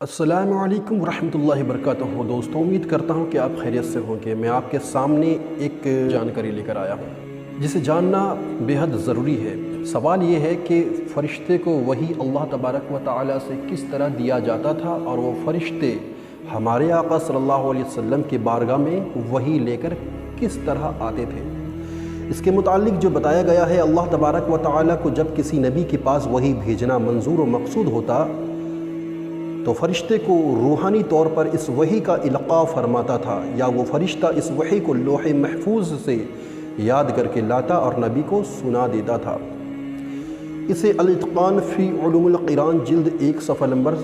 السلام علیکم ورحمۃ اللہ وبرکاتہ۔ دوستوں، امید کرتا ہوں کہ آپ خیریت سے ہوں گے۔ میں آپ کے سامنے ایک جانکاری لے کر آیا ہوں جسے جاننا بے حد ضروری ہے۔ سوال یہ ہے کہ فرشتے کو وحی اللہ تبارک و تعالیٰ سے کس طرح دیا جاتا تھا، اور وہ فرشتے ہمارے آقا صلی اللہ علیہ وسلم کے بارگاہ میں وحی لے کر کس طرح آتے تھے۔ اس کے متعلق جو بتایا گیا ہے، اللہ تبارک و تعالیٰ کو جب کسی نبی کے پاس وحی بھیجنا منظور و مقصود ہوتا تو فرشتے کو روحانی طور پر اس وحی کا القاء فرماتا تھا، یا وہ فرشتہ اس وحی کو لوح محفوظ سے یاد کر کے لاتا اور نبی کو سنا دیتا تھا۔ اسے الاتقان فی علوم القرآن جلد 1 صفحہ نمبر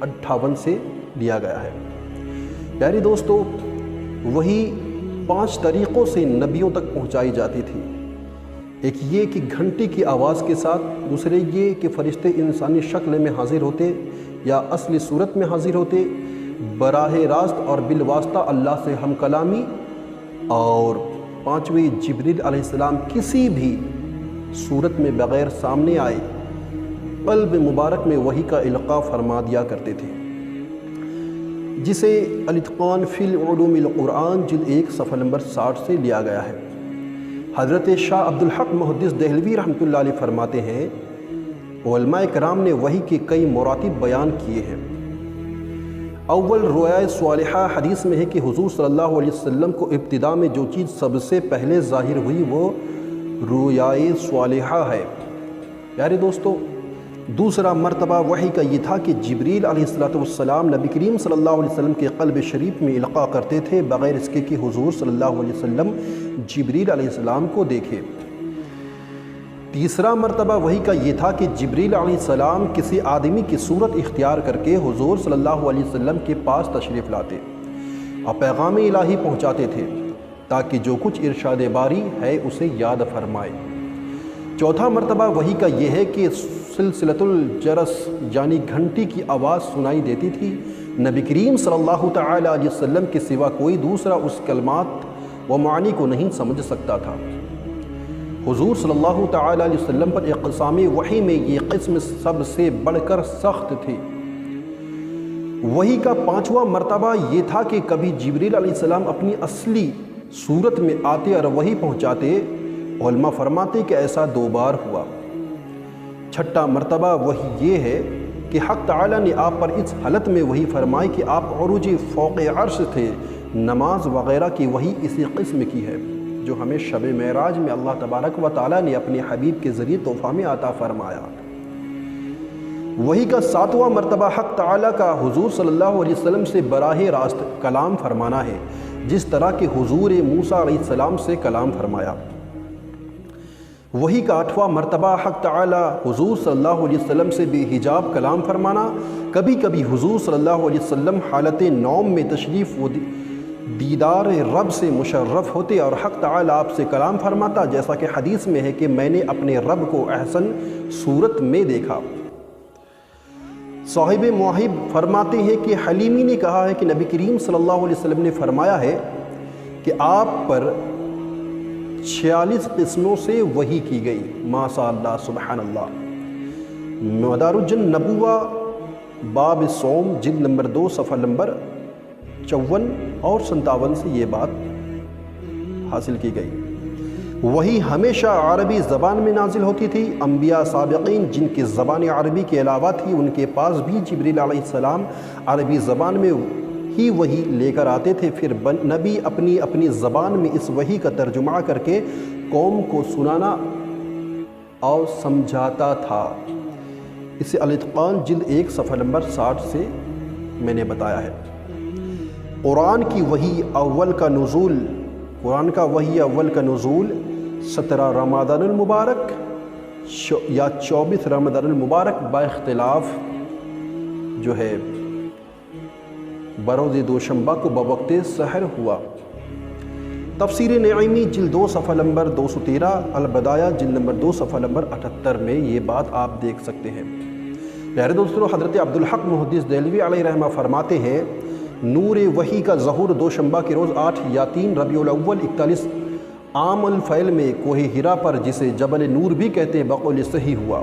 58 سے لیا گیا ہے۔ پیارے دوستو، وحی 5 طریقوں سے نبیوں تک پہنچائی جاتی تھی۔ ایک یہ کہ گھنٹی کی آواز کے ساتھ، دوسرے یہ کہ فرشتے انسانی شکل میں حاضر ہوتے یا اصلی صورت میں حاضر ہوتے، براہ راست اور بالواسطہ اللہ سے ہم کلامی، اور 5ویں جبریل علیہ السلام کسی بھی صورت میں بغیر سامنے آئے قلب مبارک میں وحی کا القاء فرما دیا کرتے تھے، جسے الاتقان فی علوم القرآن جلد 1 صفحہ نمبر 60 سے لیا گیا ہے۔ حضرت شاہ عبدالحق محدث دہلوی رحمۃ اللہ علیہ فرماتے ہیں، علماء کرام نے وحی کے کئی مراتب بیان کیے ہیں۔ اول رؤیا صالحہ حدیث میں ہے کہ حضور صلی اللہ علیہ وسلم کو ابتدا میں جو چیز سب سے پہلے ظاہر ہوئی وہ رؤیا صالحہ ہے۔ پیارے دوستو، دوسرا مرتبہ وحی کا یہ تھا کہ جبریل علیہ السلام نبی کریم صلی اللہ علیہ وسلم کے قلب شریف میں القاء کرتے تھے، بغیر اس کے کہ حضور صلی اللہ علیہ وسلم جبریل علیہ السلام کو دیکھے۔ تیسرا مرتبہ وحی کا یہ تھا کہ جبریل علیہ السلام کسی آدمی کی صورت اختیار کر کے حضور صلی اللہ علیہ وسلم کے پاس تشریف لاتے اور پیغام الہی پہنچاتے تھے، تاکہ جو کچھ ارشاد باری ہے اسے یاد فرمائے۔ چوتھا مرتبہ وحی کا یہ ہے کہ سلسلۃ الجرس یعنی گھنٹی کی آواز سنائی دیتی تھی۔ نبی کریم صلی اللہ تعالیٰ علیہ وسلم کے سوا کوئی دوسرا اس کلمات و معنی کو نہیں سمجھ سکتا تھا۔ حضور صلی اللہ تعالیٰ علیہ وسلم پر اقسام وحی میں یہ قسم سب سے بڑھ کر سخت تھی۔ وحی کا 5واں مرتبہ یہ تھا کہ کبھی جبریل علیہ السلام اپنی اصلی صورت میں آتے اور وحی پہنچاتے۔ علماء فرماتے کہ ایسا 2 بار ہوا۔ چھٹا مرتبہ وحی یہ ہے کہ حق تعالیٰ نے آپ پر اس حالت میں وحی فرمائی کہ آپ عروج فوق عرش تھے۔ نماز وغیرہ کی وحی اسی قسم کی ہے جو ہمیں شب معراج میں اللہ تبارک و تعالیٰ نے اپنے حبیب کے ذریعے تحفہ میں عطا فرمایا۔ وحی کا 7واں مرتبہ حق تعالیٰ کا حضور صلی اللہ علیہ وسلم سے براہ راست کلام فرمانا ہے، جس طرح کہ حضور موسیٰ علیہ السلام سے کلام فرمایا۔ وحی کا 8واں مرتبہ حق تعالیٰ حضور صلی اللہ علیہ وسلم سے بے حجاب کلام فرمانا۔ کبھی کبھی حضور صلی اللہ علیہ وسلم حالت نوم میں تشریف و دیدار رب سے مشرف ہوتے اور حق تعالیٰ آپ سے کلام فرماتا، جیسا کہ حدیث میں ہے کہ میں نے اپنے رب کو احسن صورت میں دیکھا۔ صاحب مواہب فرماتے ہیں کہ حلیمی نے کہا ہے کہ نبی کریم صلی اللہ علیہ وسلم نے فرمایا ہے کہ آپ پر 46 قسموں سے وحی کی گئی۔ ماشاء اللہ، سبحان اللہ۔ مدارج النبوہ باب صوم جلد نمبر 2 صفحہ نمبر 54 اور 57 سے یہ بات حاصل کی گئی۔ وحی ہمیشہ عربی زبان میں نازل ہوتی تھی۔ انبیاء سابقین جن کی زبان عربی کے علاوہ تھی، ان کے پاس بھی جبریل علیہ السلام عربی زبان میں ہی وحی لے کر آتے تھے، پھر نبی اپنی اپنی زبان میں اس وحی کا ترجمہ کر کے قوم کو سنانا اور سمجھاتا تھا۔ اسے الاتقان جلد 1 صفحہ نمبر 60 سے میں نے بتایا ہے۔ قرآن کی وحی اول کا نزول، قرآن کا وحی اول کا نزول 17 رمضان المبارک یا 24 رمضان المبارک با اختلاف جو ہے بروز دوشنبہ کو بوقت سحر ہوا۔ تفسیر نعیمی جلد 2 صفحہ نمبر 213، البدایہ جلد نمبر 2 صفحہ نمبر 78 میں یہ بات آپ دیکھ سکتے ہیں۔ پیارے دوستو، حضرت عبدالحق محدث دہلوی علیہ رحمہ فرماتے ہیں، نور وحی کا ظہور دوشنبہ کے روز 8 یا 3 ربیع الاول 41 عام الفیل میں کوہ ہرا پر، جسے جبل نور بھی کہتے ہیں، بقول صحیح ہوا۔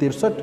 63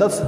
10